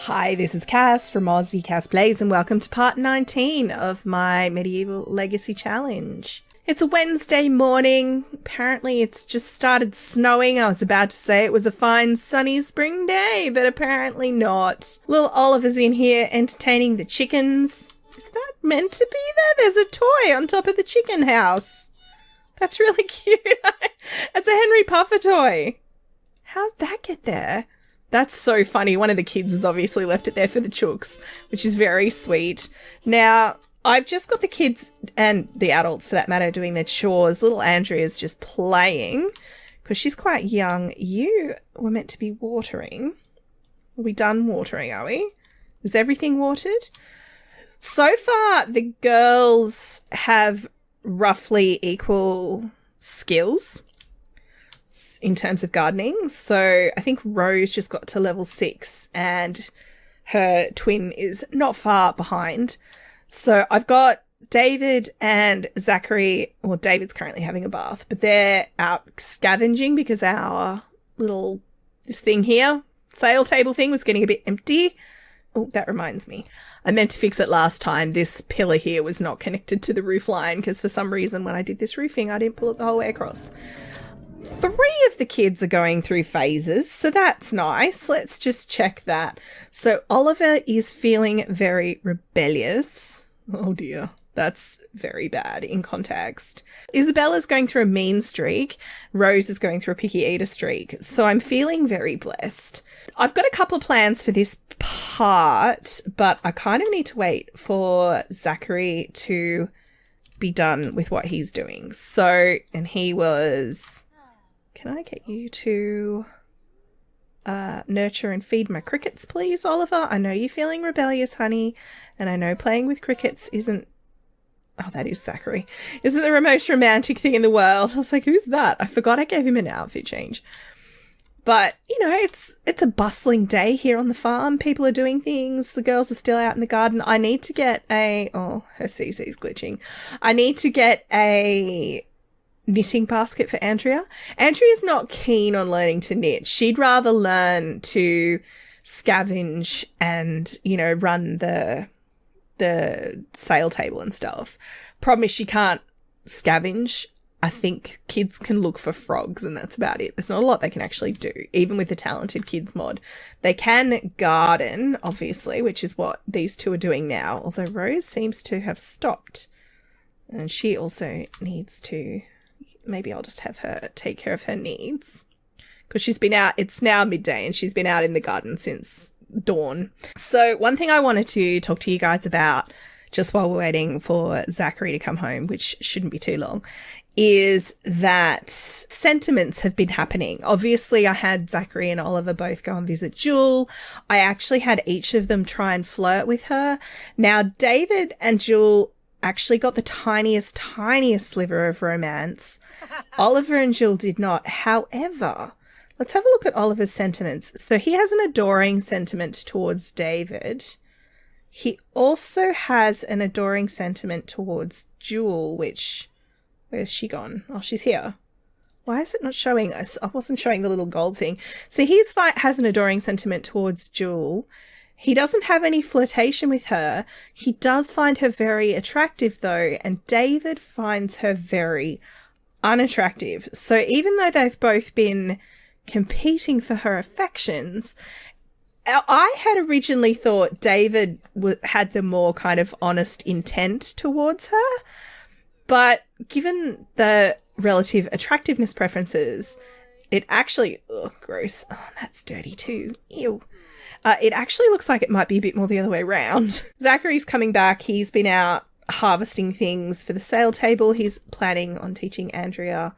Hi, this is Cass from Aussie Cass Plays, and welcome to part 19 of my Medieval Legacy Challenge. It's a Wednesday morning. Apparently it's just started snowing. I was about to say it was a fine sunny spring day, but apparently not. Little Oliver's in here entertaining the chickens. Is that meant to be there? There's a toy on top of the chicken house. That's really cute. It's a Henry Puffer toy. How'd that get there? That's so funny. One of the kids has obviously left it there for the chooks, which is very sweet. Now, I've just got the kids and the adults, for that matter, doing their chores. Little Andrea's just playing because she's quite young. You were meant to be watering. Are we done watering, are we? Is everything watered? So far, the girls have roughly equal skills in terms of gardening. So I think Rose just got to level 6 and her twin is not far behind. So I've got David and Zachary. Well, David's currently having a bath, but they're out scavenging because this thing here, sale table thing, was getting a bit empty. Oh, that reminds me. I meant to fix it last time. This pillar here was not connected to the roof line because for some reason when I did this roofing, I didn't pull it the whole way across. 3 of the kids are going through phases, so that's nice. Let's just check that. So Oliver is feeling very rebellious. Oh dear, that's very bad in context. Isabella's going through a mean streak. Rose is going through a picky eater streak. So I'm feeling very blessed. I've got a couple of plans for this part, but I kind of need to wait for Zachary to be done with what he's doing. So, and he was... Can I get you to nurture and feed my crickets, please, Oliver? I know you're feeling rebellious, honey, and I know playing with crickets isn't... Oh, that is Zachary. Isn't the most romantic thing in the world? I was like, who's that? I forgot I gave him an outfit change. But, you know, it's a bustling day here on the farm. People are doing things. The girls are still out in the garden. I need to get a... Oh, her CC's glitching. I need to get a knitting basket for Andrea. Andrea's not keen on learning to knit. She'd rather learn to scavenge and, you know, run the sale table and stuff. Problem is she can't scavenge. I think kids can look for frogs and that's about it. There's not a lot they can actually do, even with the Talented Kids mod. They can garden, obviously, which is what these two are doing now, although Rose seems to have stopped. And she also needs to... Maybe I'll just have her take care of her needs. Because she's been out, it's now midday, and she's been out in the garden since dawn. So one thing I wanted to talk to you guys about, just while we're waiting for Zachary to come home, which shouldn't be too long, is that sentiments have been happening. Obviously, I had Zachary and Oliver both go and visit Jewel. I actually had each of them try and flirt with her. Now, David and Jewel actually got the tiniest sliver of romance. Oliver and Jewel did not. However, let's have a look at Oliver's sentiments. So he has an adoring sentiment towards David. He also has an adoring sentiment towards Jewel, which... Where's she gone? Oh, she's here. Why is it not showing us? I wasn't showing the little gold thing. So he has an adoring sentiment towards Jewel. He doesn't have any flirtation with her. He does find her very attractive, though, and David finds her very unattractive. So even though they've both been competing for her affections, I had originally thought David had the more kind of honest intent towards her, but given the relative attractiveness preferences, it actually... Oh, gross. Oh, that's dirty too. Ew. It actually looks like it might be a bit more the other way around. Zachary's coming back. He's been out harvesting things for the sale table. He's planning on teaching Andrea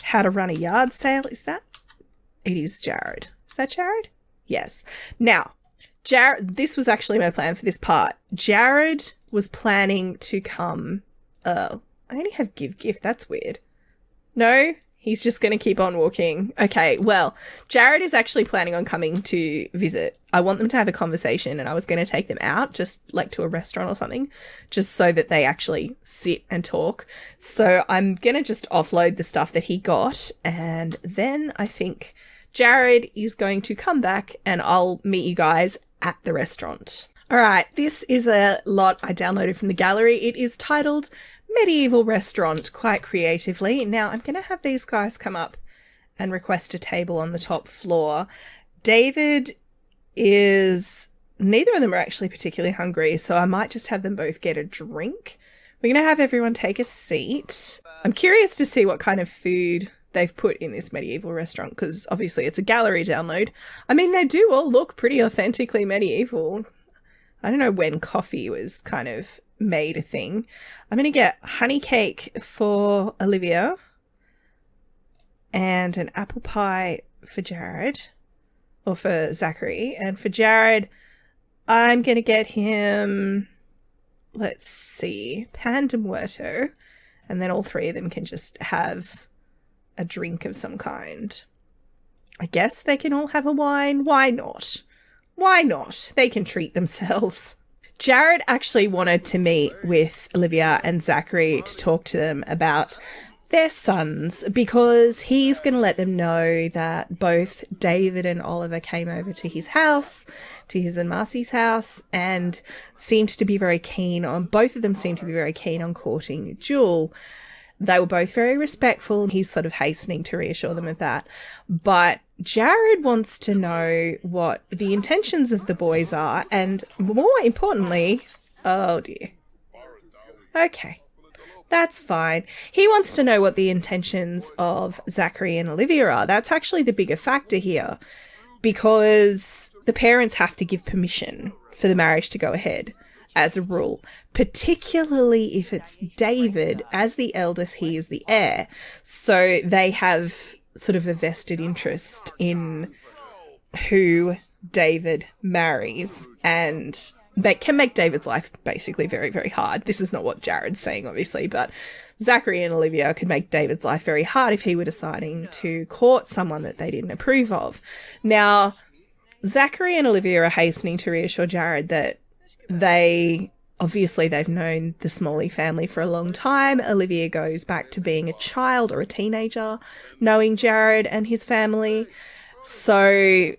how to run a yard sale. Is that? It is Jared. Is that Jared? Yes. Now, Jared, this was actually my plan for this part. Jared was planning to come... I only have give gift. That's weird. No? He's just going to keep on walking. Okay, well, Jared is actually planning on coming to visit. I want them to have a conversation and I was going to take them out, just like to a restaurant or something, just so that they actually sit and talk. So I'm going to just offload the stuff that he got and then I think Jared is going to come back and I'll meet you guys at the restaurant. All right, this is a lot I downloaded from the gallery. It is titled Medieval Restaurant, quite creatively. Now, I'm going to have these guys come up and request a table on the top floor. David is... Neither of them are actually particularly hungry, so I might just have them both get a drink. We're going to have everyone take a seat. I'm curious to see what kind of food they've put in this medieval restaurant, because obviously it's a gallery download. I mean, they do all look pretty authentically medieval. I don't know when coffee was kind of made a thing. I'm going to get honey cake for Olivia and an apple pie for Jared, or for Zachary. And for Jared, I'm going to get him, let's see, pan de muerto, and then all three of them can just have a drink of some kind. I guess they can all have a wine. Why not? Why not? They can treat themselves. Jared actually wanted to meet with Olivia and Zachary to talk to them about their sons, because he's going to let them know that both David and Oliver came over to his house, to his and Marcy's house, and both of them seemed to be very keen on courting Jewel. They were both very respectful, and he's sort of hastening to reassure them of that. But Jared wants to know what the intentions of the boys are, and more importantly, oh dear. Okay. That's fine. He wants to know what the intentions of Zachary and Olivia are. That's actually the bigger factor here, because the parents have to give permission for the marriage to go ahead, as a rule, particularly if it's David. As the eldest, he is the heir. So they have sort of a vested interest in who David marries, and they can make David's life basically very, very hard. This is not what Jared's saying, obviously, but Zachary and Olivia could make David's life very hard if he were deciding to court someone that they didn't approve of. Now, Zachary and Olivia are hastening to reassure Jared that they've known the Smalley family for a long time. Olivia goes back to being a child or a teenager, knowing Jared and his family. So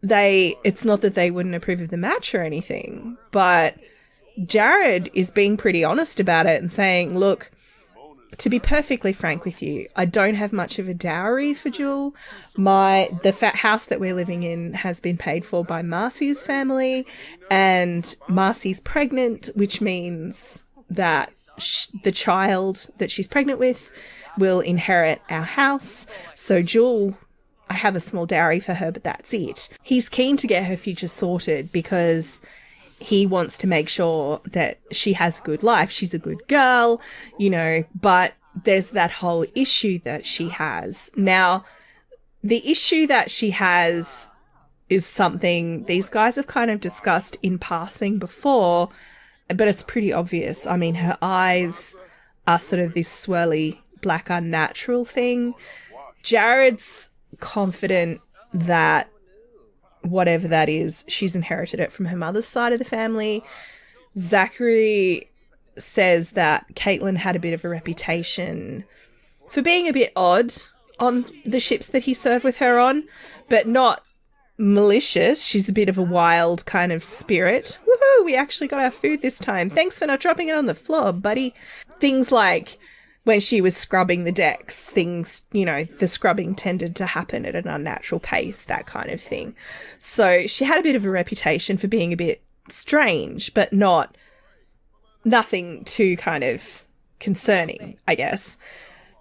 it's not that they wouldn't approve of the match or anything, but Jared is being pretty honest about it and saying, look, to be perfectly frank with you, I don't have much of a dowry for Jewel. The house that we're living in has been paid for by Marcy's family, and Marcy's pregnant, which means that the child that she's pregnant with will inherit our house. So Jewel, I have a small dowry for her, but that's it. He's keen to get her future sorted because he wants to make sure that she has a good life. She's a good girl, but there's that whole issue that she has. Now, the issue that she has is something these guys have kind of discussed in passing before, but it's pretty obvious. I mean, her eyes are sort of this swirly, black, unnatural thing. Jared's confident that whatever that is, she's inherited it from her mother's side of the family. Zachary says that Caitlin had a bit of a reputation for being a bit odd on the ships that he served with her on, but not malicious. She's a bit of a wild kind of spirit. Woohoo, we actually got our food this time. Thanks for not dropping it on the floor, buddy. Things like when she was scrubbing the decks, the scrubbing tended to happen at an unnatural pace, that kind of thing. So she had a bit of a reputation for being a bit strange, but nothing too kind of concerning, I guess.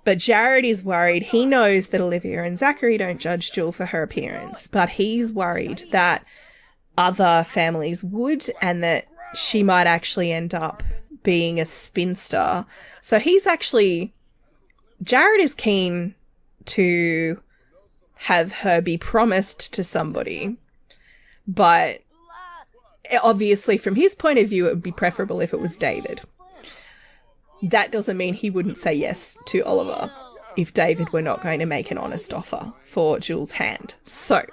But Jared is worried. He knows that Olivia and Zachary don't judge Jewel for her appearance, but he's worried that other families would, and that she might actually end up being a spinster. So Jared is keen to have her be promised to somebody, but obviously from his point of view, it would be preferable if it was David. That doesn't mean he wouldn't say yes to Oliver if David were not going to make an honest offer for Jewel's hand. So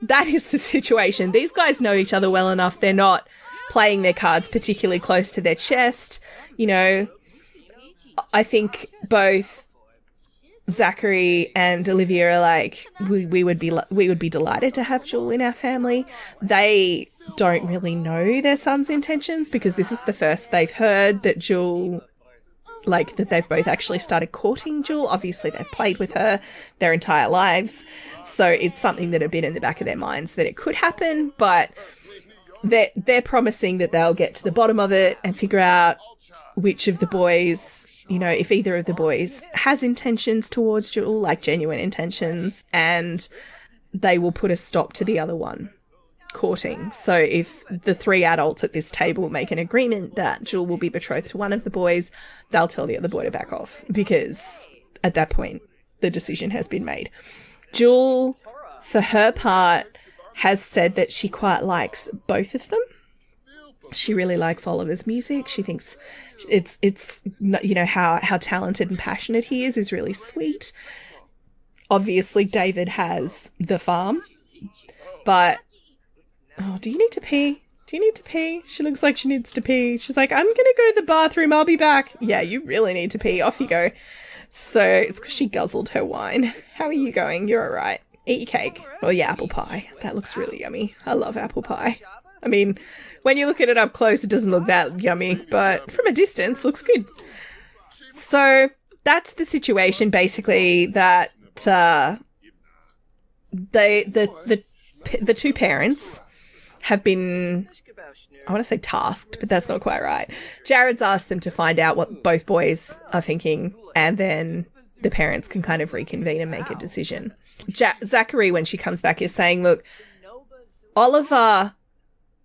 that is the situation. These guys know each other well enough. They're not playing their cards particularly close to their chest. I think both Zachary and Olivia are like, we would be delighted to have Jewel in our family. They don't really know their son's intentions because this is the first they've heard that Jewel, like, that they've both actually started courting Jewel. Obviously, they've played with her their entire lives, so it's something that had been in the back of their minds that it could happen, but they're promising that they'll get to the bottom of it and figure out which of the boys, if either of the boys has intentions towards Jewel, like genuine intentions, and they will put a stop to the other one courting. So if the three adults at this table make an agreement that Jewel will be betrothed to one of the boys, they'll tell the other boy to back off because at that point the decision has been made. Jewel, for her part, has said that she quite likes both of them. She really likes Oliver's music. She thinks it's how talented and passionate he is really sweet. Obviously, David has the farm, but do you need to pee? Do you need to pee? She looks like she needs to pee. She's like, I'm going to go to the bathroom. I'll be back. Yeah, you really need to pee. Off you go. So it's because she guzzled her wine. How are you going? You're all right. Eat your cake. Oh, yeah, apple pie. That looks really yummy. I love apple pie. I mean, when you look at it up close, it doesn't look that yummy, but from a distance, looks good. So that's the situation, basically, that the two parents have been, I want to say tasked, but that's not quite right. Jared's asked them to find out what both boys are thinking, and then the parents can kind of reconvene and make a decision. Zachary, when she comes back, is saying, look, Oliver,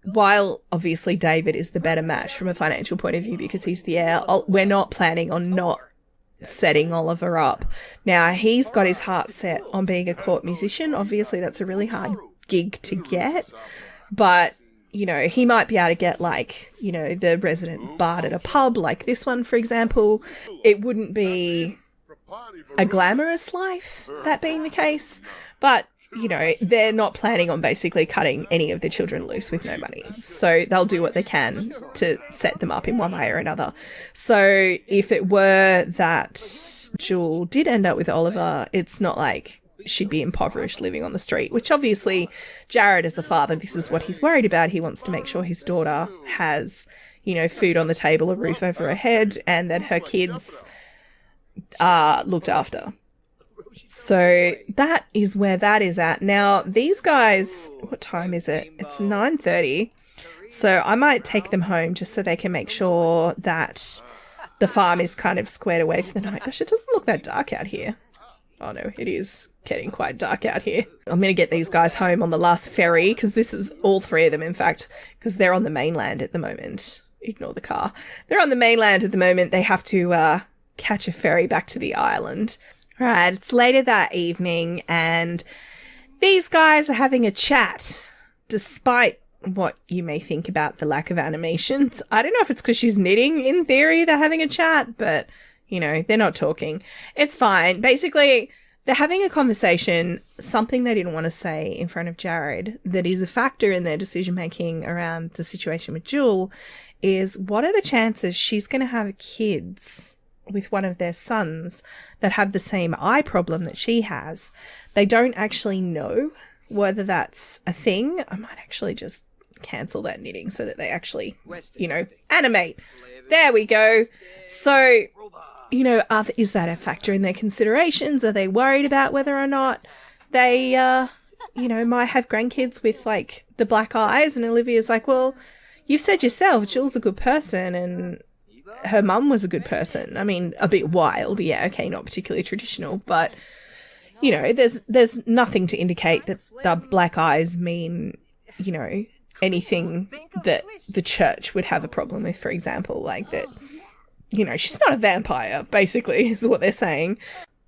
while obviously David is the better match from a financial point of view because he's the heir, we're not planning on not setting Oliver up. Now, he's got his heart set on being a court musician. Obviously, that's a really hard gig to get. But, he might be able to get, the resident bard at a pub like this one, for example. It wouldn't be a glamorous life, that being the case. But, they're not planning on basically cutting any of the children loose with no money. So they'll do what they can to set them up in one way or another. So if it were that Jewel did end up with Oliver, it's not like she'd be impoverished living on the street, which obviously Jared, as a father, this is what he's worried about. He wants to make sure his daughter has, food on the table, a roof over her head, and that her kids are looked after. So that is where that is at. Now, these guys, what time is it? It's 9:30. So I might take them home just so they can make sure that the farm is kind of squared away for the night. Gosh, it doesn't look that dark out here. Oh no, it is getting quite dark out here. I'm going to get these guys home on the last ferry, because this is all three of them, in fact, because they're on the mainland at the moment. Ignore the car. They're on the mainland at the moment. They have to catch a ferry back to the island. Right, it's later that evening, and these guys are having a chat, despite what you may think about the lack of animations. I don't know if it's because she's knitting. In theory, they're having a chat, but, they're not talking. It's fine. Basically, they're having a conversation, something they didn't want to say in front of Jared, that is a factor in their decision-making around the situation with Jewel, is what are the chances she's going to have kids with one of their sons that have the same eye problem that she has. They don't actually know whether that's a thing. I might actually just cancel that knitting so that they actually, animate. There we go. So, is that a factor in their considerations? Are they worried about whether or not they, might have grandkids with, the black eyes? And Olivia's like, well, you've said yourself, Jill's a good person, and her mum was a good person. I mean, a bit wild, yeah, okay, not particularly traditional, but, there's nothing to indicate that the black eyes mean, anything that the church would have a problem with, for example, like that, she's not a vampire, basically, is what they're saying.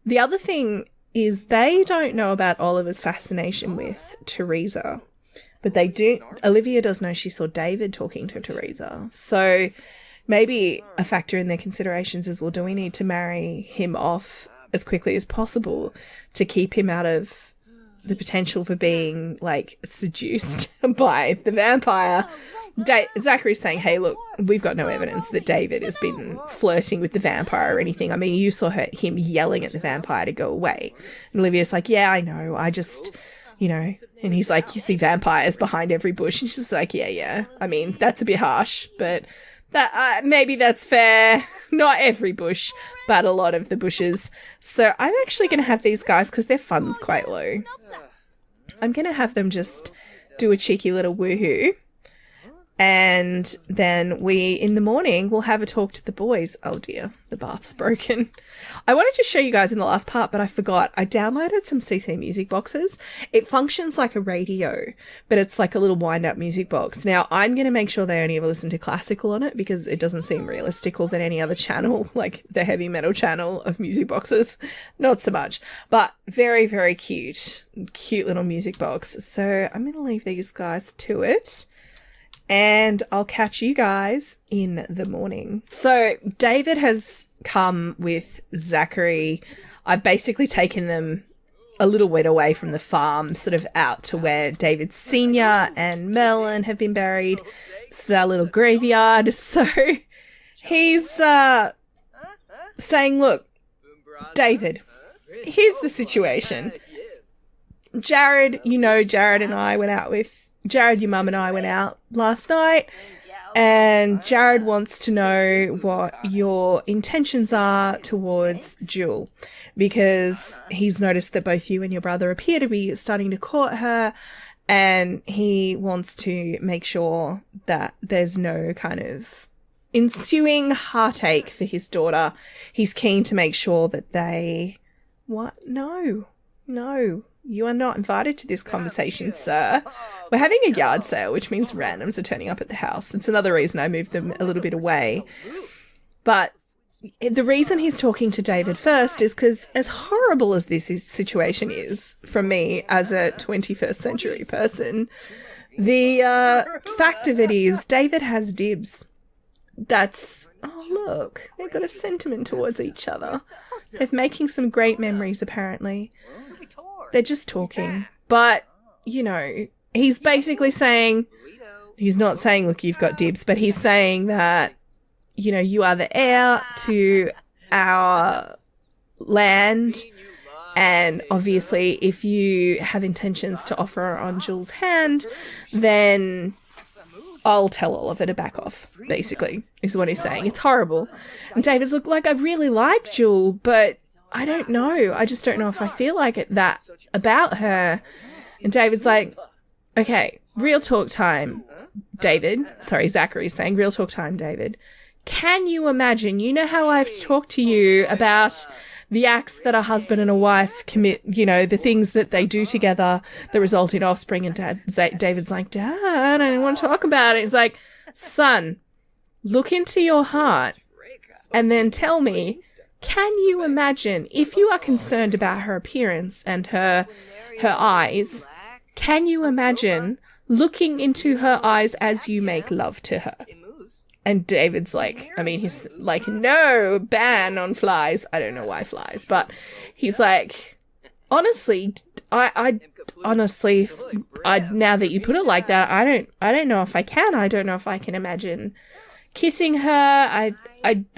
The other thing is they don't know about Oliver's fascination with Teresa, but they do. Olivia does know she saw David talking to Teresa, so maybe a factor in their considerations is, well, do we need to marry him off as quickly as possible to keep him out of the potential for being, seduced by the vampire? Zachary's saying, hey, look, we've got no evidence that David has been flirting with the vampire or anything. I mean, you saw him yelling at the vampire to go away. And Olivia's like, yeah, I know. I just, and he's like, you see vampires behind every bush. And she's just like, yeah. I mean, that's a bit harsh, but that maybe that's fair. Not every bush, but a lot of the bushes. So I'm actually going to have these guys, because their fun's quite low, I'm going to have them just do a cheeky little woohoo. And then in the morning, we'll have a talk to the boys. Oh dear, the bath's broken. I wanted to show you guys in the last part, but I forgot. I downloaded some CC music boxes. It functions like a radio, but it's like a little wind-up music box. Now, I'm going to make sure they only ever listen to classical on it, because it doesn't seem realistical than any other channel, like the heavy metal channel of music boxes. Not so much, but very, very cute little music box. So I'm going to leave these guys to it. And I'll catch you guys in the morning. So David has come with Zachary. I've basically taken them a little bit away from the farm, sort of out to where David Sr. and Merlin have been buried. It's our little graveyard. So he's saying, look, David, here's the situation. Jared, Jared and I went out with Jared, your mum and I went out last night, and Jared wants to know what your intentions are towards Jewel, because he's noticed that both you and your brother appear to be starting to court her, and he wants to make sure that there's no kind of ensuing heartache for his daughter. He's keen to make sure that they... What? No. You are not invited to this conversation, sir. We're having a yard sale, which means randoms are turning up at the house. It's another reason I moved them a little bit away. But the reason he's talking to David first is because, as horrible as this situation is from me as a 21st century person, the fact of it is David has dibs. That's... Oh, look. They've got a sentiment towards each other. They're making some great memories, apparently. They're just talking. But, he's basically saying... He's not saying, look, you've got dibs, but he's saying that, you are the heir to our land. And obviously, if you have intentions to offer on Jewel's hand, then I'll tell Oliver to back off, basically, is what he's saying. It's horrible. And David's like, I really like Jewel, but I don't know. I just don't know if I feel like it that about her. And David's like, okay, real talk time, David. Sorry, Zachary's saying, real talk time, David. Can you imagine, how I've talked to you about the acts that a husband and a wife commit, the things that they do together that result in offspring. And David's like, Dad, I don't want to talk about it. He's like, son, look into your heart and then tell me, can you imagine, if you are concerned about her appearance and her eyes, can you imagine looking into her eyes as you make love to her? And David's like, he's like, no, ban on flies. I don't know why flies, but he's like, honestly, I honestly, now that you put it like that, I don't know if I can. I don't know if I can imagine kissing her.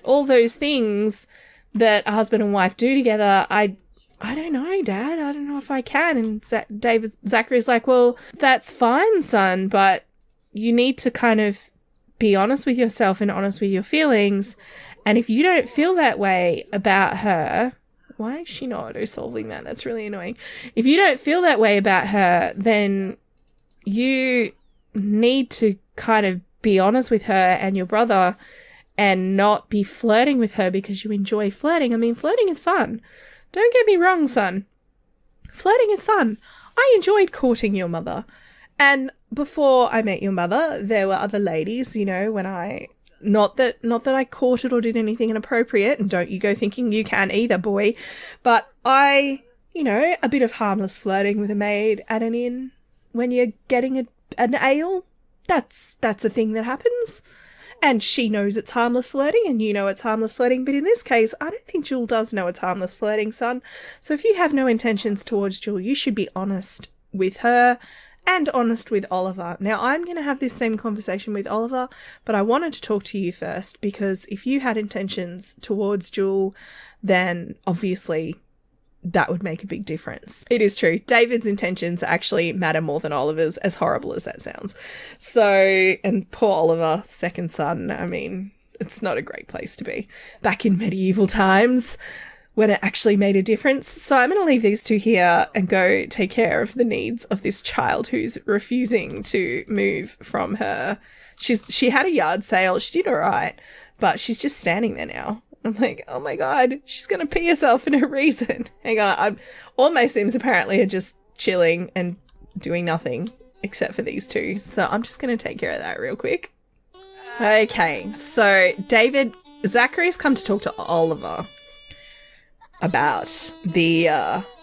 All those things that a husband and wife do together. I don't know, Dad. I don't know if I can. And Zachary's like, well, that's fine, son, but you need to kind of be honest with yourself and honest with your feelings. And if you don't feel that way about her, why is she not auto-solving that? That's really annoying. If you don't feel that way about her, then you need to kind of be honest with her and your brother and not be flirting with her because you enjoy flirting. Flirting is fun. Don't get me wrong, son. Flirting is fun. I enjoyed courting your mother. And before I met your mother, there were other ladies, when I... Not that I courted or did anything inappropriate, and don't you go thinking you can either, boy. But I, a bit of harmless flirting with a maid at an inn when you're getting an ale, that's a thing that happens. And she knows it's harmless flirting, and you know it's harmless flirting. But in this case, I don't think Jewel does know it's harmless flirting, son. So if you have no intentions towards Jewel, you should be honest with her and honest with Oliver. Now, I'm going to have this same conversation with Oliver, but I wanted to talk to you first, because if you had intentions towards Jewel, then obviously that would make a big difference. It is true. David's intentions actually matter more than Oliver's, as horrible as that sounds. So, and poor Oliver, second son, I mean, it's not a great place to be. Back in medieval times, when it actually made a difference. So I'm going to leave these two here and go take care of the needs of this child who's refusing to move from her. She had a yard sale. She did all right, but she's just standing there now. I'm like, oh my God, she's going to pee herself for no reason. Hang on. All my Sims apparently are just chilling and doing nothing except for these two. So I'm just going to take care of that real quick. Okay, so Zachary's come to talk to Oliver about the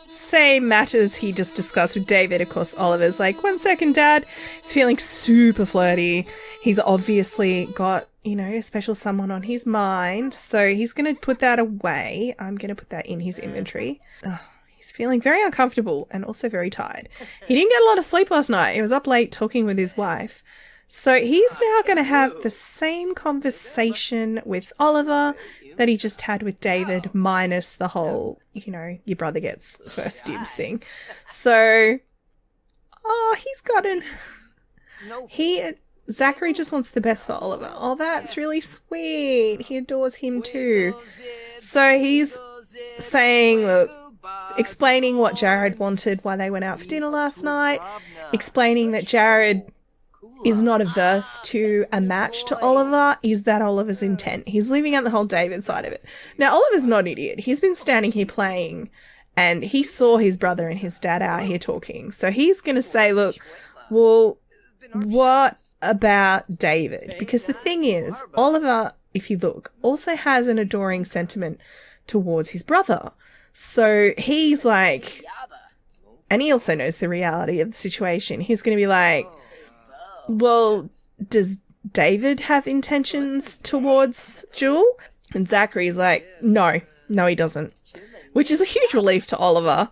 same matters he just discussed with David. Of course, Oliver's like, 1 second, Dad. He's feeling super flirty. He's obviously got, a special someone on his mind. So he's going to put that away. I'm going to put that in his inventory. He's feeling very uncomfortable and also very tired. He didn't get a lot of sleep last night. He was up late talking with his wife. So he's now going to have the same conversation with Oliver that he just had with David, minus the whole, your brother gets first dibs thing. So, Zachary just wants the best for Oliver. Oh, that's really sweet. He adores him too. So he's saying, look, explaining what Jared wanted, why they went out for dinner last night, explaining that Jared is not averse to a match to Oliver. Is that Oliver's intent? He's leaving out the whole David side of it. Now, Oliver's not an idiot. He's been standing here playing, and he saw his brother and his dad out here talking. So he's going to say, look, well, what about David? Because the thing is, Oliver, if you look, also has an adoring sentiment towards his brother. So he's like, and he also knows the reality of the situation. He's going to be like, well, does David have intentions towards Jewel? And Zachary's like, no, he doesn't. Which is a huge relief to Oliver.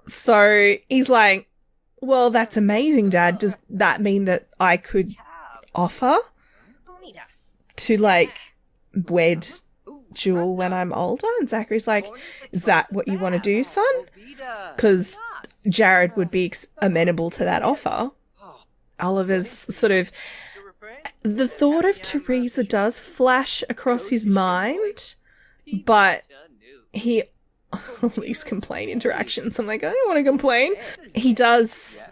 So he's like, well, that's amazing, Dad. Does that mean that I could offer to, wed Jewel when I'm older? And Zachary's like, is that what you want to do, son? Because Jared would be amenable to that offer. Oliver's sort of, the thought of Teresa does flash across his mind, but he, all these complaint interactions, I'm like, I don't want to complain. He does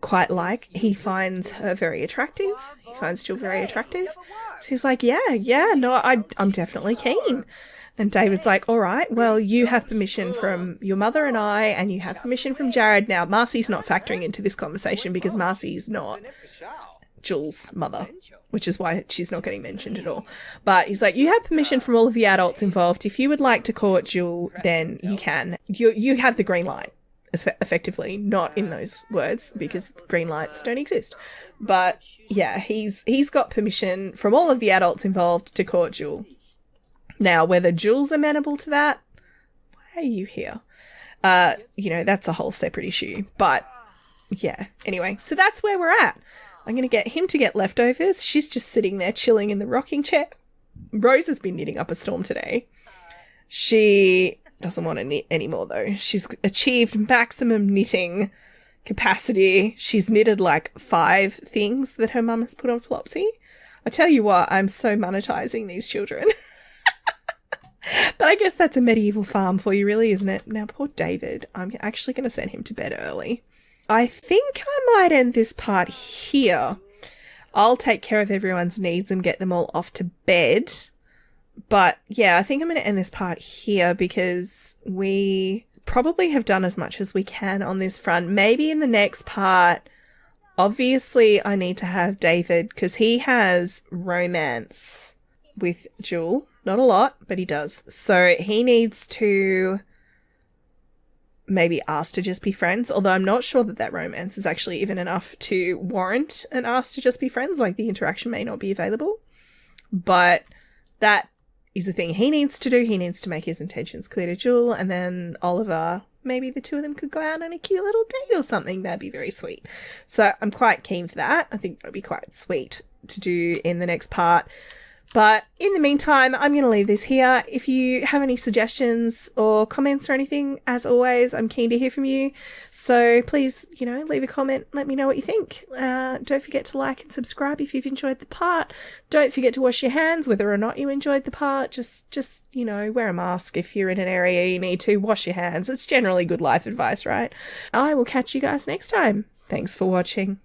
quite he finds her very attractive. He finds Jill very attractive. So he's like, I'm definitely keen. And David's like, all right, well, you have permission from your mother and I, and you have permission from Jared. Now, Marcy's not factoring into this conversation because Marcy's not Jill's mother, which is why she's not getting mentioned at all. But he's like, you have permission from all of the adults involved. If you would like to court Jill, then you can. You have the green light, effectively, not in those words, because green lights don't exist. But yeah, he's got permission from all of the adults involved to court Jill. Now, whether Jules amenable to that, why are you here? That's a whole separate issue. But, yeah. Anyway, so that's where we're at. I'm going to get him to get leftovers. She's just sitting there chilling in the rocking chair. Rose has been knitting up a storm today. She doesn't want to knit anymore, though. She's achieved maximum knitting capacity. She's knitted 5 things that her mum has put on Flopsy. I tell you what, I'm so monetizing these children. But I guess that's a medieval farm for you, really, isn't it? Now, poor David. I'm actually going to send him to bed early. I think I might end this part here. I'll take care of everyone's needs and get them all off to bed. But, yeah, I think I'm going to end this part here because we probably have done as much as we can on this front. Maybe in the next part, obviously, I need to have David because he has romance with Jewel. Not a lot, but he does. So he needs to maybe ask to just be friends, although I'm not sure that romance is actually even enough to warrant an ask to just be friends. The interaction may not be available. But that is the thing he needs to do. He needs to make his intentions clear to Jewel, and then Oliver maybe the two of them could go out on a cute little date or something. That'd be very sweet. So I'm quite keen for that. I think that'll be quite sweet to do in the next part. But in the meantime, I'm going to leave this here. If you have any suggestions or comments or anything, as always, I'm keen to hear from you. So please, leave a comment. Let me know what you think. Don't forget to like and subscribe if you've enjoyed the part. Don't forget to wash your hands, whether or not you enjoyed the part. Just wear a mask if you're in an area you need to. Wash your hands. It's generally good life advice, right? I will catch you guys next time. Thanks for watching.